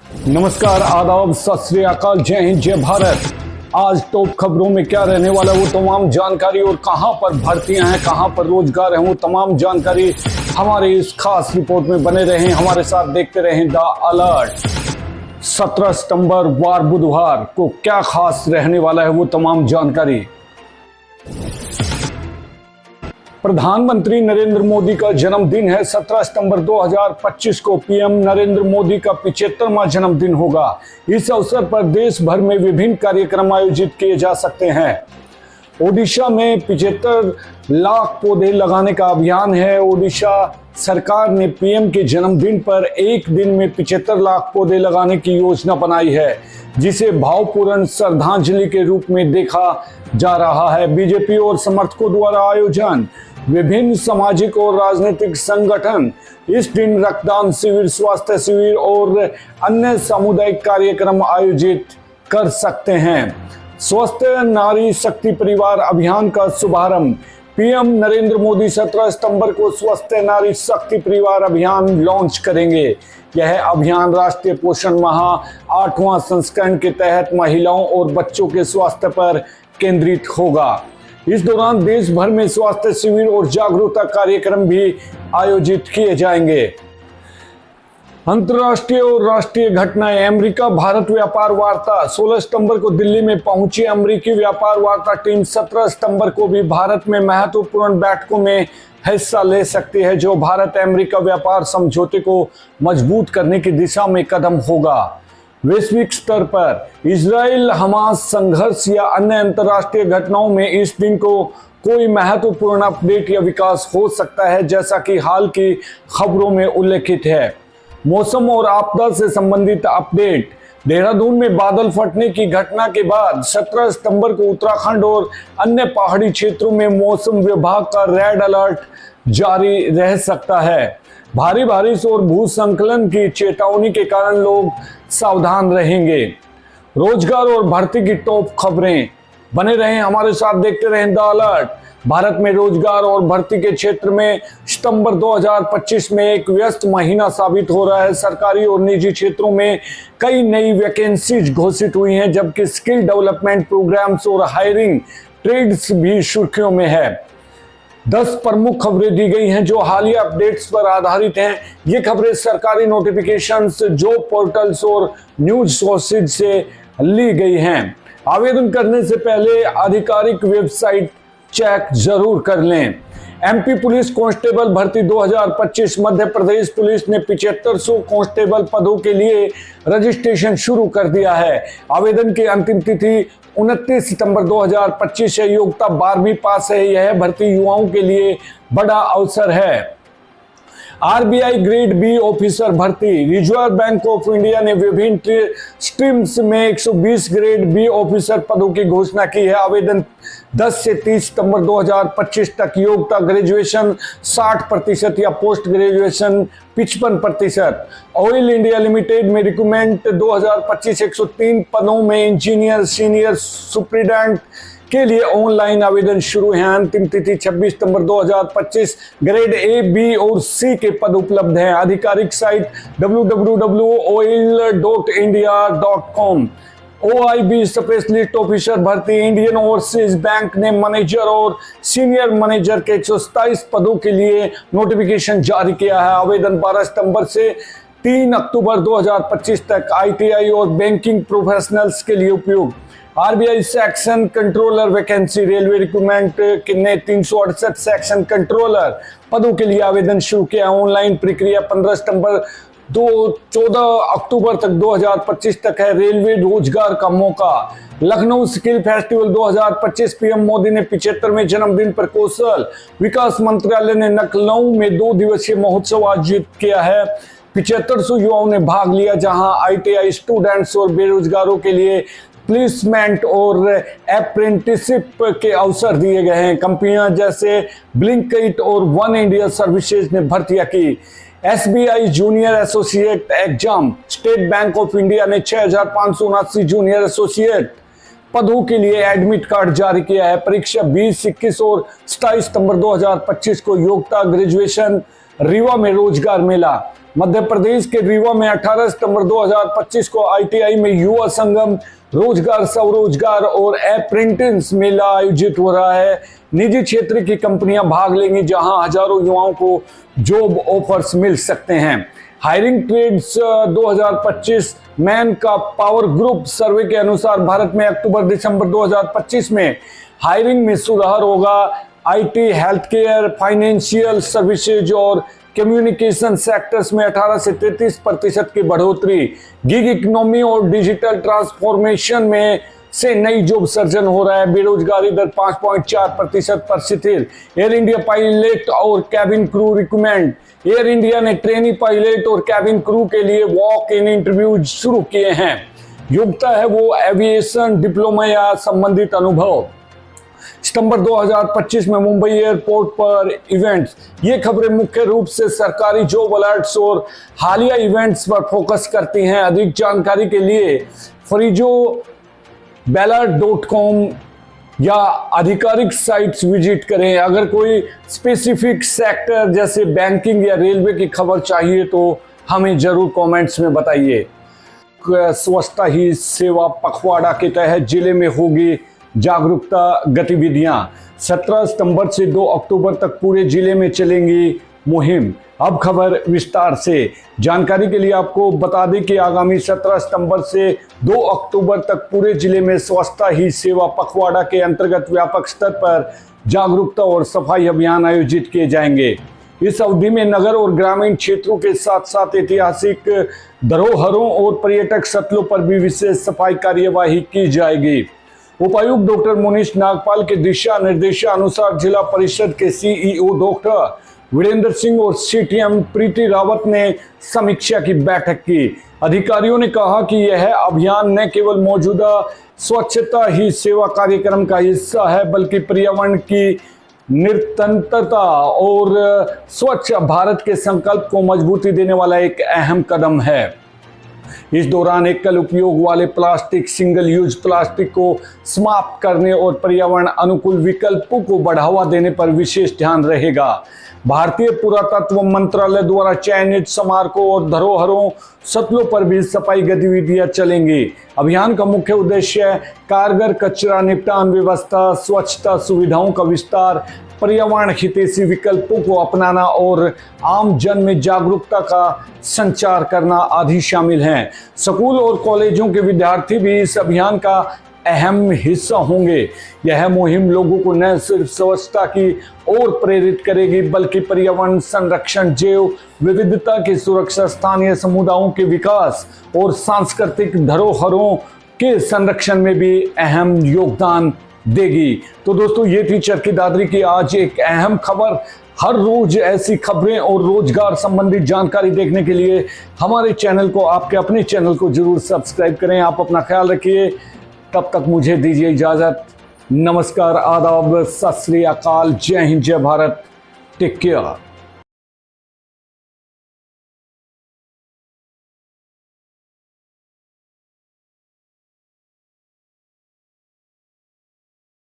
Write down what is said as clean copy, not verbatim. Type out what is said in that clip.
नमस्कार, आदाब, सत श्री अकाल, जय हिंद, जय भारत। आज टॉप खबरों में क्या रहने वाला वो तमाम जानकारी और कहां पर भर्तियां हैं, कहां पर रोजगार है, वो तमाम जानकारी हमारे इस खास रिपोर्ट में बने रहें, हमारे साथ देखते रहें द अलर्ट। 17 सितंबर वार बुधवार को क्या खास रहने वाला है वो तमाम जानकारी। प्रधानमंत्री नरेंद्र मोदी का जन्मदिन है। 17 सितंबर 2025 को पीएम नरेंद्र मोदी का 75वां जन्मदिन होगा। इस अवसर पर देश भर में विभिन्न कार्यक्रम आयोजित किए जा सकते हैं। ओडिशा में 75 लाख पौधे लगाने का अभियान है। ओडिशा सरकार ने पीएम के जन्मदिन पर एक दिन में 75 लाख पौधे लगाने की योजना बनाई है, जिसे भावपूर्ण श्रद्धांजलि के रूप में देखा जा रहा है। बीजेपी और समर्थकों द्वारा आयोजन। विभिन्न सामाजिक और राजनीतिक संगठन इस दिन रक्तदान शिविर, स्वास्थ्य शिविर और अन्य सामुदायिक कार्यक्रम आयोजित कर सकते हैं। स्वस्थ नारी शक्ति परिवार अभियान का शुभारंभ। पीएम नरेंद्र मोदी 17 सितंबर को स्वस्थ नारी शक्ति परिवार अभियान लॉन्च करेंगे। यह अभियान राष्ट्रीय पोषण माह 8वां संस्करण के तहत महिलाओं और बच्चों के स्वास्थ्य पर केंद्रित होगा। इस दौरान देश भर में स्वास्थ्य शिविर और जागरूकता कार्यक्रम भी आयोजित किए जाएंगे। अंतर्राष्ट्रीय और राष्ट्रीय घटनाएं। अमेरिका भारत व्यापार वार्ता। 16 सितंबर को दिल्ली में पहुंची अमेरिकी व्यापार वार्ता टीम 17 सितंबर को भी भारत में महत्वपूर्ण बैठकों में हिस्सा ले सकती है, जो भारत अमेरिका व्यापार समझौते को मजबूत करने की दिशा में कदम होगा। वैश्विक स्तर पर इजराइल हमास संघर्ष या अन्य अंतर्राष्ट्रीय घटनाओं में इस दिन को कोई महत्वपूर्ण अपडेट या विकास हो सकता है, जैसा कि हाल की खबरों में उल्लेखित है। मौसम और आपदा से संबंधित अपडेट। देहरादून में बादल फटने की घटना के बाद 17 सितंबर को उत्तराखंड और अन्य पहाड़ी क्षेत्रों में मौसम विभाग का रेड अलर्ट जारी रह सकता है। भारी बारिश और भूस्खलन की चेतावनी के कारण लोग सावधान रहेंगे। रोजगार और भर्ती की टॉप खबरें। बने रहें हमारे साथ, देखते रहें द अलर्ट। भारत में रोजगार और भर्ती के क्षेत्र में सितंबर 2025 में एक व्यस्त महीना साबित हो रहा है। सरकारी और निजी क्षेत्रों में कई नई वैकेंसीज घोषित हुई हैं, जबकि स्किल डेवलपमेंट प्रोग्राम्स और हायरिंग ट्रेड्स भी सुर्खियों में है। 10 प्रमुख खबरें दी गई हैं जो हालिया अपडेट्स पर आधारित हैं। ये खबरें सरकारी नोटिफिकेशंस, जॉब पोर्टल्स और न्यूज सोर्सेज से ली गई हैं। आवेदन करने से पहले आधिकारिक वेबसाइट चेक जरूर कर लें। एमपी पुलिस कांस्टेबल भर्ती 2025। मध्य प्रदेश पुलिस ने 7500 कांस्टेबल पदों के लिए रजिस्ट्रेशन शुरू कर दिया है। आवेदन की अंतिम तिथि 29 सितंबर 2025 है। योग्यता 12वीं पास है। यह भर्ती युवाओं के लिए बड़ा अवसर है। आरबीआई ग्रेड बी ऑफिसर भर्ती। रिजर्व बैंक ऑफ इंडिया ने विभिन्न स्ट्रीम्स में 120 ग्रेड बी ऑफिसर पदों की घोषणा की है। आवेदन 10 से 30 सितंबर 2025 तक। योग्यता ग्रेजुएशन 60% या post graduation 55%। Oil India limited में रिक्रूटमेंट 2025 103 पदों में इंजीनियर, सीनियर सुपरिटेंडेंट के लिए ऑनलाइन आवेदन शुरू है। अंतिम तिथि 26 सितंबर 2025। ग्रेड ए, बी और सी के पद उपलब्ध हैं। आधिकारिक site www.oil.india.com। OIB specialist officer भर्ती। इंडियन ओवरसीज बैंक ने मैनेजर और सीनियर मैनेजर के 127 पदों के लिए नोटिफिकेशन जारी किया है। आवेदन 12 सितंबर से 3 अक्टूबर 2025 तक। ITI और बैंकिंग प्रोफेशनल्स के लिए उपयोग। RBI section controller vacancy. Railway recruitment ने 368 सेक्शन कंट्रोलर पदों के लिए आवेदन शुरू किया। ऑनलाइन प्रक्रिया 15 सितंबर 14 अक्टूबर तक 2025 तक है। रेलवे रोजगार का मौका। Lucknow skill festival 2025। PM Modi ने 75वें जन्मदिन पर कौशल विकास मंत्रालय ने लखनऊ में 2 दिवसीय महोत्सव आयोजित किया है। 7500 युवाओं ने भाग लिया, जहां ITI स्टूडेंट्स और बेरोजगारों के लिए प्लेसमेंट और अप्रेंटिसशिप के अवसर दिए गए हैं। कंपनियां जैसे ब्लिंकिट और वन इंडिया सर्विसेज ने भर्तियां की। SBI junior associate exam. State bank of India ने 6579 जूनियर एसोसिएट पदों के लिए एडमिट कार्ड जारी किया है। परीक्षा 20, 21 और 27 सितंबर 2025 को। योग्यता ग्रेजुएशन। रीवा में रोजगार मेला। मध्य प्रदेश के रीवा में 18 सितंबर 2025 को ITI में युवा संगम, रोजगार, स्वरोजगार और अप्रेंटिस मेला आयोजित हो रहा है। निजी क्षेत्र की कंपनियां भाग लेंगी, जहां हजारों युवाओं को जॉब ऑफर्स मिल सकते हैं। हायरिंग ट्रेड्स 2025 मैन का पावर ग्रुप सर्वे के अनुसार भारत में अक्टूबर-दिसंबर 2025 में हायरिंग में सुधार होगा। IT, health care, financial services और कम्युनिकेशन सेक्टर्स में 18 से 33% की बढ़ोतरी। गिग इकोनॉमी और डिजिटल ट्रांसफॉर्मेशन में से नई जॉब सर्जन हो रहा है। बेरोजगारी दर 5.4% पर शिथिल। एयर इंडिया पायलट और cabin crew recruitment. Air India ने ट्रेनी पायलट और कैबिन क्रू के लिए वॉक इन इंटरव्यू शुरू किए हैं। योग्यता है वो एविएशन डिप्लोमा या संबंधित अनुभव। सितंबर 2025 में मुंबई एयरपोर्ट पर इवेंट्स। ये खबरें मुख्य रूप से सरकारी जॉब अलर्ट्स और हालिया इवेंट्स पर फोकस करती हैं। अधिक जानकारी के लिए frizoballot.com या आधिकारिक साइट्स विजिट करें। अगर कोई स्पेसिफिक सेक्टर जैसे बैंकिंग या रेलवे की खबर चाहिए तो हमें जरूर कमेंट्स में बताइए। स्वच्छता ही सेवा पखवाड़ा के तहत जिले में होगी जागरूकता गतिविधियां। 17 सितंबर से 2 अक्टूबर तक पूरे जिले में चलेंगी मुहिम। अब खबर विस्तार से। जानकारी के लिए आपको बता दें कि आगामी 17 सितंबर से 2 अक्टूबर तक पूरे जिले में स्वच्छता ही सेवा पखवाड़ा के अंतर्गत व्यापक स्तर पर जागरूकता और सफाई अभियान आयोजित किए जाएंगे। इस अवधि में नगर और ग्रामीण क्षेत्रों के साथ साथ ऐतिहासिक धरोहरों और पर्यटक स्थलों पर भी विशेष सफाई कार्यवाही की जाएगी। उपायुक्त डॉक्टर मुनीश नागपाल के दिशा निर्देशानुसार जिला परिषद के CEO डॉक्टर वीरेंद्र सिंह और CTM प्रीति रावत ने समीक्षा की बैठक की। अधिकारियों ने कहा कि यह अभियान न केवल मौजूदा स्वच्छता ही सेवा कार्यक्रम का हिस्सा है, बल्कि पर्यावरण की निरंतरता और स्वच्छ भारत के संकल्प को मजबूती देने वाला एक अहम कदम है। इस दौरान एकल उपयोग वाले प्लास्टिक, सिंगल यूज प्लास्टिक को समाप्त करने और पर्यावरण अनुकूल विकल्पों को बढ़ावा देने पर विशेष ध्यान रहेगा। भारतीय पुरातत्व मंत्रालय द्वारा चयनित स्मारकों और धरोहरों स्थलों पर भी सफाई गतिविधियां चलेंगी। अभियान का मुख्य उद्देश्य कारगर कचरा निपटान व्यवस्था, स्वच्छता सुविधाओं का विस्तार, पर्यावरण हितैषी विकल्पों को अपनाना और आम जन में जागरूकता का संचार करना आदि शामिल हैं। स्कूल और कॉलेजों के विद्यार्थी भी इस अभियान का अहम हिस्सा होंगे। यह मुहिम लोगों को न सिर्फ स्वच्छता की ओर प्रेरित करेगी, बल्कि पर्यावरण संरक्षण, जैव विविधता की सुरक्षा, स्थानीय समुदायों के विकास और सांस्कृतिक धरोहरों के संरक्षण में भी अहम योगदान देगी। तो दोस्तों, ये थी चरखी दादरी की आज एक अहम खबर। हर रोज ऐसी खबरें और रोजगार संबंधित जानकारी देखने के लिए हमारे चैनल को, आपके अपने चैनल को जरूर सब्सक्राइब करें। आप अपना ख्याल रखिए। तब तक मुझे दीजिए इजाजत। नमस्कार, आदाब, सत श्री अकाल, जय हिंद, जय भारत। Take care.